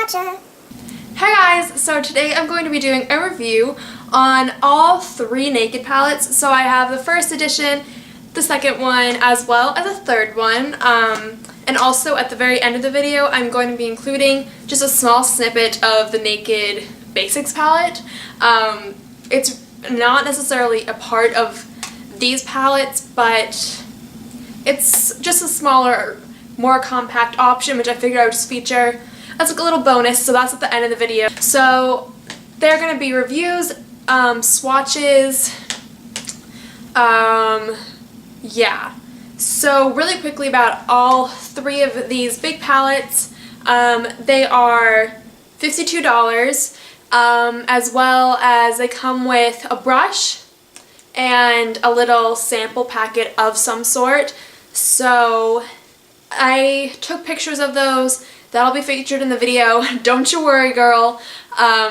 swatcher. Hi guys, so today I'm going to be doing a review on all three Naked palettes. So I have the first edition, the second one, as well as a third one. And also at the very end of the video, I'm going to be including just a small snippet of the Naked Basics palette. It's not necessarily a part of these palettes, but it's just a smaller, more compact option, which I figured I would just feature as like a little bonus, so that's at the end of the video. So they're going to be reviews, swatches, yeah. So really quickly about all three of these big palettes, they are $52, as well as they come with a brush and a little sample packet of some sort. So I took pictures of those. That'll be featured in the video. Don't you worry, girl.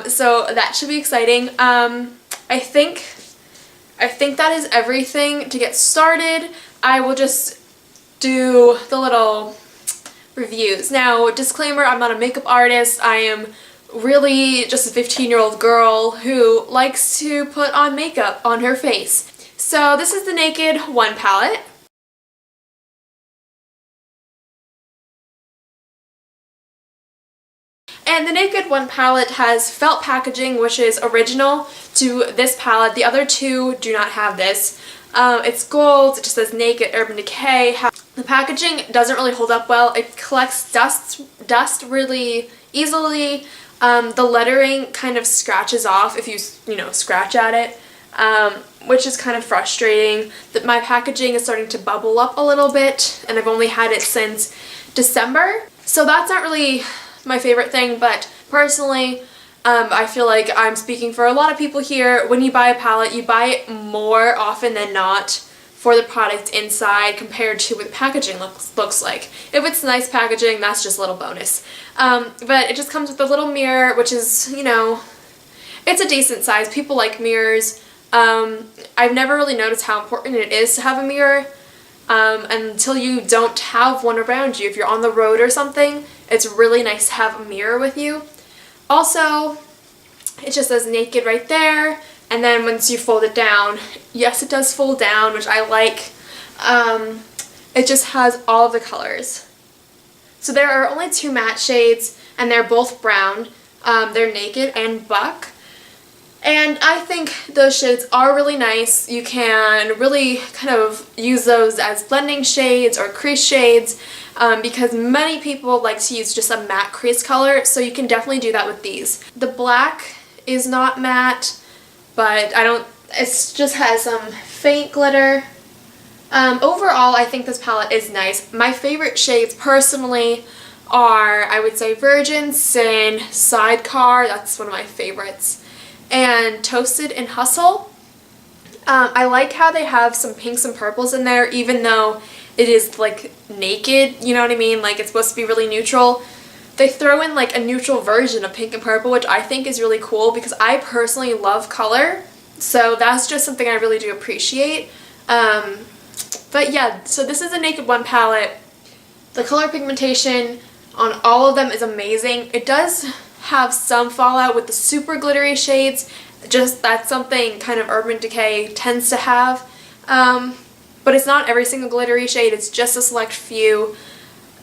So that should be exciting. I think that is everything to get started. I will just do the little reviews. Now, disclaimer, I'm not a makeup artist. I am really just a 15-year-old girl who likes to put on makeup on her face. So this is the Naked One palette. And the Naked One palette has felt packaging, which is original to this palette. The other two do not have this. It's gold, it just says Naked Urban Decay. The packaging doesn't really hold up well. It collects dust really easily. The lettering kind of scratches off if you scratch at it, which is kind of frustrating. That my packaging is starting to bubble up a little bit, and I've only had it since December. So that's not really my favorite thing, but personally, I feel like I'm speaking for a lot of people here. When you buy a palette, you buy it more often than not for the product inside compared to what the packaging looks like. If it's nice packaging, that's just a little bonus. But it just comes with a little mirror, which is, it's a decent size. People like mirrors. I've never really noticed how important it is to have a mirror until you don't have one around you. If you're on the road or something, it's really nice to have a mirror with you. Also, it just says Naked right there, and then once you fold it down, yes, it does fold down, which I like. It just has all of the colors. So there are only two matte shades, and they're both brown. They're Naked and Buck. And I think those shades are really nice. You can really kind of use those as blending shades or crease shades, because many people like to use just a matte crease color, so you can definitely do that with these. The black is not matte, but it just has some faint glitter. Overall, I think this palette is nice. My favorite shades personally are, I would say, Virgin, Sin, Sidecar, that's one of my favorites, and Toasted and Hustle. I like how they have some pinks and purples in there, even though it is like naked, you know what I mean? Like it's supposed to be really neutral. They throw in like a neutral version of pink and purple, which I think is really cool because I personally love color. So that's just something I really do appreciate. But yeah, so this is a Naked One palette. The color pigmentation on all of them is amazing. It does have some fallout with the super glittery shades. Just that's something kind of Urban Decay tends to have. But it's not every single glittery shade, it's just a select few.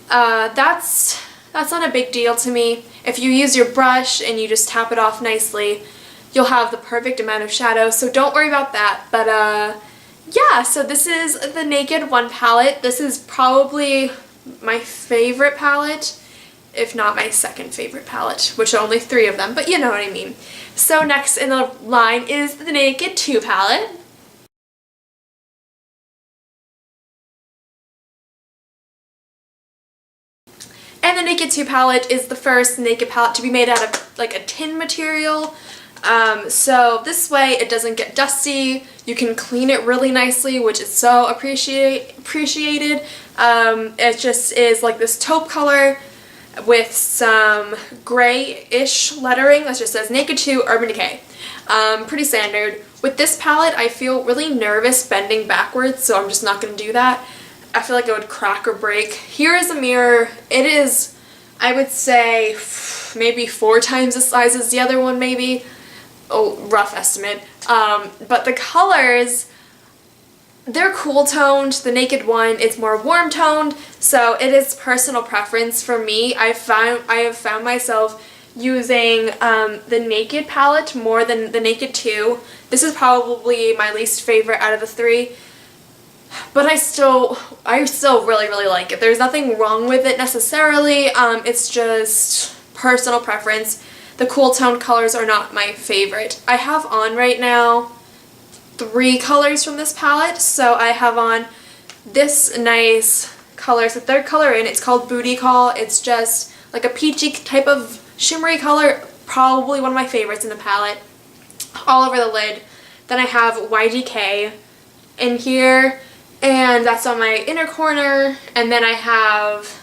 That's not a big deal to me. If you use your brush and you just tap it off nicely, you'll have the perfect amount of shadow, so don't worry about that. But yeah, so this is the Naked One palette. This is probably my favorite palette, if not my second favorite palette, which are only three of them, but you know what I mean. So next in the line is the Naked Two palette. And the Naked 2 palette is the first Naked palette to be made out of like a tin material. So this way it doesn't get dusty. You can clean it really nicely, which is so appreciated. It just is like this taupe color with some gray-ish lettering that just says Naked 2 Urban Decay. Pretty standard. With this palette, I feel really nervous bending backwards, so I'm just not going to do that. I feel like it would crack or break. Here is a mirror. It is I would say maybe 4 times the size as the other one, maybe. Oh, rough estimate. But the colors, they're cool toned. The Naked one is more warm toned, so it is personal preference for me. I have found myself using the Naked palette more than the Naked 2. This is probably my least favorite out of the 3. But I still really like it. There's nothing wrong with it necessarily. It's just personal preference. The cool toned colors are not my favorite. I have on right now 3 colors from this palette. So I have on this nice color. It's the 3rd color in. It's called Booty Call. It's just like a peachy type of shimmery color. Probably one of my favorites in the palette. All over the lid. Then I have YGK in here. And that's on my inner corner, and then I have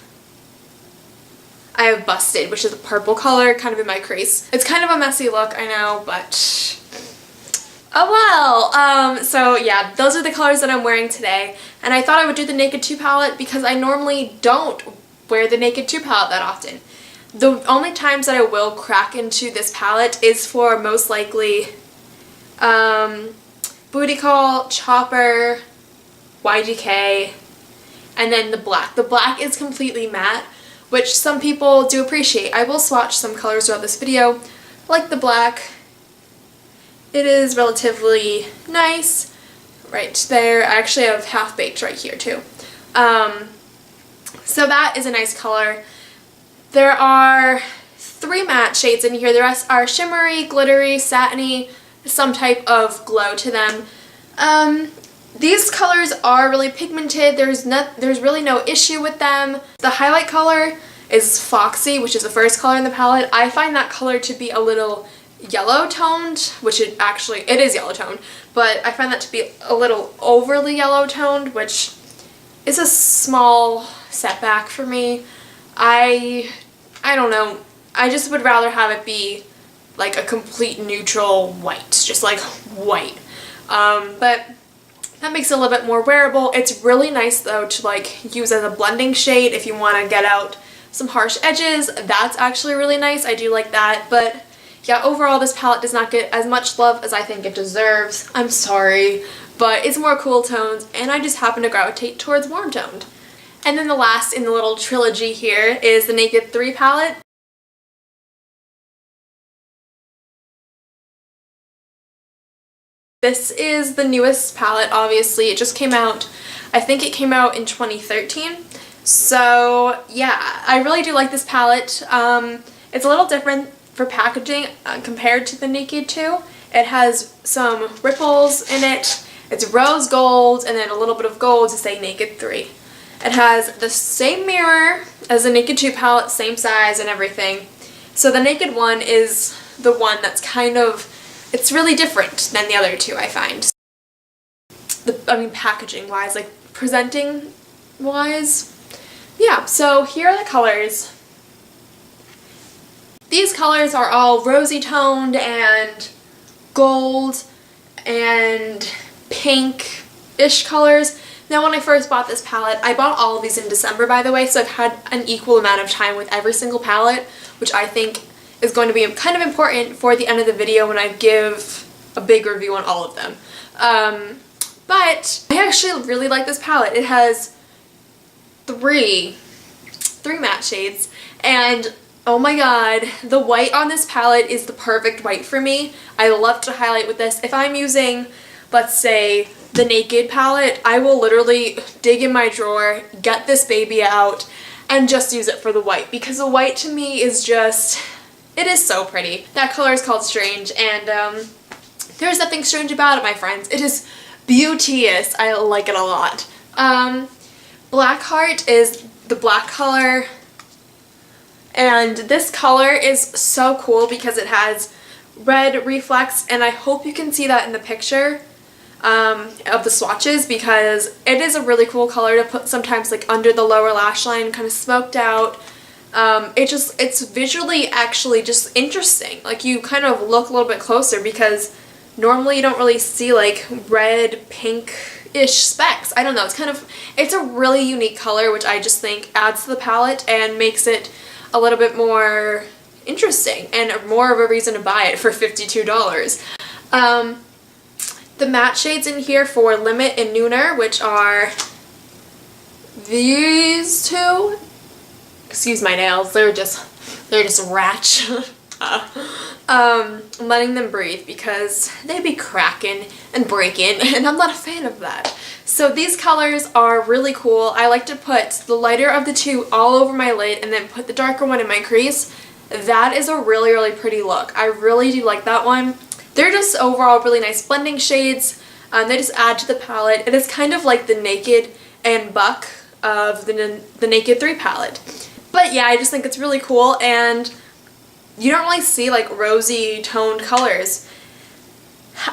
Busted, which is a purple color, kind of in my crease. It's kind of a messy look, I know, but oh well. So yeah, those are the colors that I'm wearing today, and I thought I would do the Naked 2 palette because I normally don't wear the Naked 2 palette that often. The only times that I will crack into this palette is for most likely Booty Call, Chopper, YGK, and then the black. The black is completely matte, which some people do appreciate. I will swatch some colors throughout this video. Like the black. It is relatively nice. Right there. I actually have Half Baked right here too. So that is a nice color. There are 3 matte shades in here. The rest are shimmery, glittery, satiny, some type of glow to them. These colors are really pigmented. There's really no issue with them. The highlight color is Foxy, which is the first color in the palette. I find that color to be a little yellow toned, which it is yellow toned, but I find that to be a little overly yellow toned, which is a small setback for me. I don't know. I just would rather have it be like a complete neutral white, just like white. But that makes it a little bit more wearable. It's really nice though to like use as a blending shade if you want to get out some harsh edges. That's actually really nice. I do like that. But yeah, overall this palette does not get as much love as I think it deserves. I'm sorry, but it's more cool tones and I just happen to gravitate towards warm toned. And then the last in the little trilogy here is the Naked 3 palette. This is the newest palette, obviously. It just came out, I think it came out in 2013. So yeah, I really do like this palette. It's a little different for packaging compared to the Naked 2. It has some ripples in it. It's rose gold and then a little bit of gold to say Naked 3. It has the same mirror as the Naked 2 palette, same size and everything. So the Naked one is the one that's kind of, it's really different than the other 2, I find. Packaging wise, like presenting wise. Yeah, so here are the colors. These colors are all rosy toned and gold and pink-ish colors. Now when I first bought this palette, I bought all of these in December, by the way, so I've had an equal amount of time with every single palette, which I think is going to be kind of important for the end of the video when I give a big review on all of them. But I actually really like this palette. It has three matte shades, and oh my god, the white on this palette is the perfect white for me. I love to highlight with this. If I'm using, let's say, the Naked palette, I will literally dig in my drawer, get this baby out, and just use it for the white, because the white to me is just, it is so pretty. That color is called Strange, and there's nothing strange about it, my friends. It is beauteous. I like it a lot. Blackheart is the black color, and this color is so cool because it has red reflex, and I hope you can see that in the picture of the swatches, because it is a really cool color to put sometimes like under the lower lash line, kind of smoked out. It's visually actually just interesting. Like you kind of look a little bit closer, because normally you don't really see like red, pink-ish specks. I don't know, it's a really unique color, which I just think adds to the palette and makes it a little bit more interesting and more of a reason to buy it for $52. The matte shades in here for Limit and Nooner, which are these two. Excuse my nails, they're just ratch. I'm letting them breathe because they be cracking and breaking, and I'm not a fan of that. So these colors are really cool. I like to put the lighter of the two all over my lid and then put the darker one in my crease. That is a really, really pretty look. I really do like that one. They're just overall really nice blending shades. They just add to the palette. It is kind of like the Naked and Buck of the Naked 3 palette. But yeah, I just think it's really cool, and you don't really see like rosy toned colors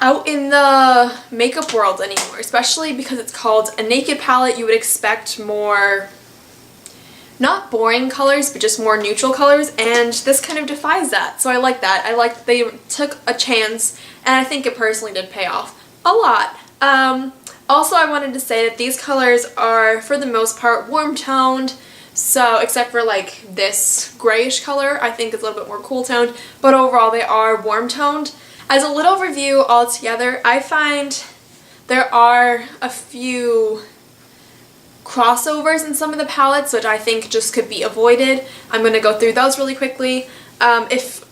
out in the makeup world anymore, especially because it's called a Naked palette. You would expect more, not boring colors, but just more neutral colors, and this kind of defies that. So I like that. I like that they took a chance, and I think it personally did pay off a lot. Also, I wanted to say that these colors are, for the most part, warm toned. So, except for like this grayish color, I think is a little bit more cool toned, but overall they are warm toned. As a little review altogether, I find there are a few crossovers in some of the palettes, which I think just could be avoided. I'm going to go through those really quickly. If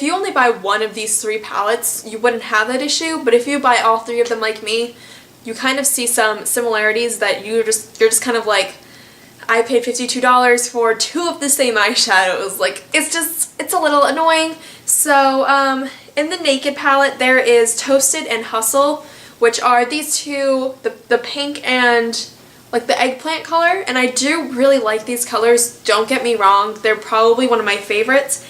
you only buy one of these 3 palettes, you wouldn't have that issue, but if you buy all 3 of them like me, you kind of see some similarities that you're just kind of like, I paid $52 for 2 of the same eyeshadows. Like, it's a little annoying. So, in the Naked palette, there is Toasted and Hustle, which are these two, the pink and like the eggplant color, and I do really like these colors, don't get me wrong, they're probably one of my favorites.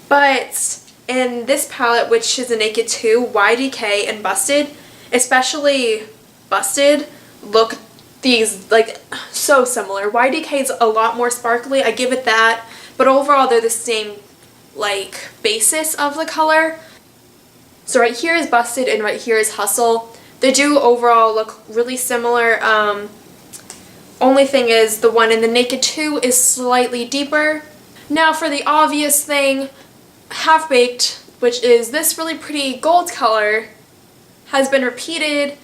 But in this palette, which is the Naked 2, YDK and Busted, especially Busted, look these like so similar. YDK is a lot more sparkly, I give it that, but overall they're the same like basis of the color. So right here is Busted and right here is Hustle. They do overall look really similar. Only thing is the one in the Naked 2 is slightly deeper. Now for the obvious thing, Half Baked, which is this really pretty gold color, has been repeated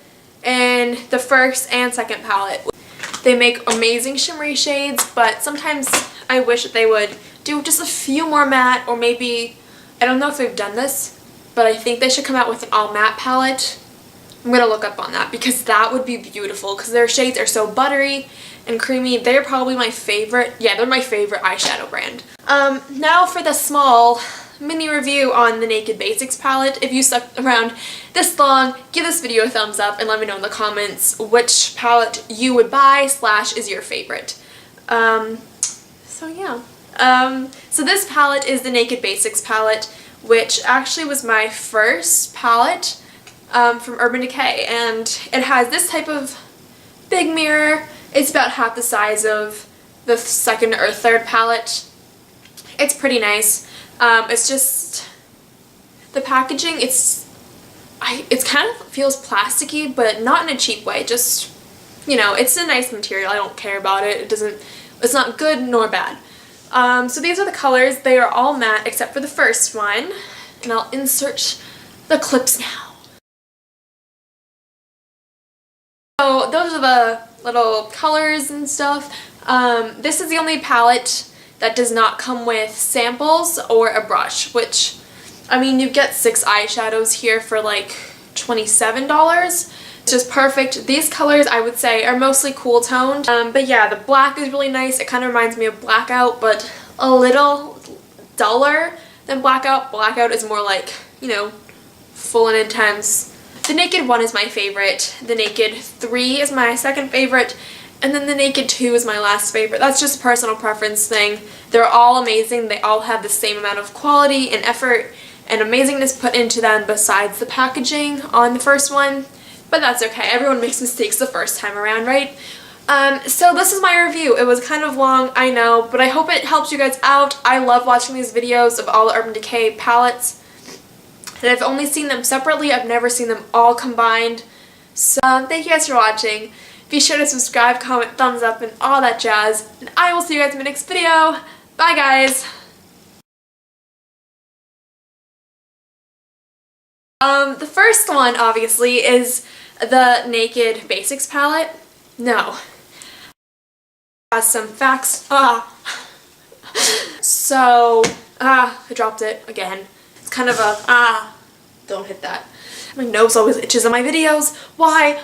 in the first and second palette. They make amazing shimmery shades, but sometimes I wish that they would do just a few more matte, or maybe, I don't know if they've done this, but I think they should come out with an all matte palette. I'm gonna look up on that because that would be beautiful, because their shades are so buttery and creamy. They're probably my favorite. Yeah, they're my favorite eyeshadow brand. Now for the small mini review on the Naked Basics palette. If you stuck around this long, give this video a thumbs up and let me know in the comments which palette you would buy / is your favorite. So yeah. So this palette is the Naked Basics palette, which actually was my first palette from Urban Decay, and it has this type of big mirror. It's about half the size of the second or third palette. It's pretty nice. It's just the packaging, it's kind of feels plasticky, but not in a cheap way. Just, you know, it's a nice material. I don't care about it. It's not good nor bad. So these are the colors. They are all matte except for the first one, and I'll insert the clips now. So those are the little colors and stuff. This is the only palette that does not come with samples or a brush, which, I mean, you get 6 eyeshadows here for like $27. It's just perfect. These colors, I would say, are mostly cool toned. But yeah, the black is really nice. It kind of reminds me of Blackout, but a little duller than Blackout. Blackout is more like, you know, full and intense. The Naked 1 is my favorite. The Naked 3 is my second favorite. And then the Naked 2 is my last favorite. That's just a personal preference thing. They're all amazing. They all have the same amount of quality and effort and amazingness put into them besides the packaging on the first one. But that's okay. Everyone makes mistakes the first time around, right? So this is my review. It was kind of long, I know, but I hope it helps you guys out. I love watching these videos of all the Urban Decay palettes. And I've only seen them separately. I've never seen them all combined. So thank you guys for watching. Be sure to subscribe, comment, thumbs up, and all that jazz. And I will see you guys in my next video. Bye guys! The first one, obviously, is the Naked Basics palette. No. Has some facts. So, I dropped it again. It's kind of a, don't hit that. My nose always itches on my videos. Why?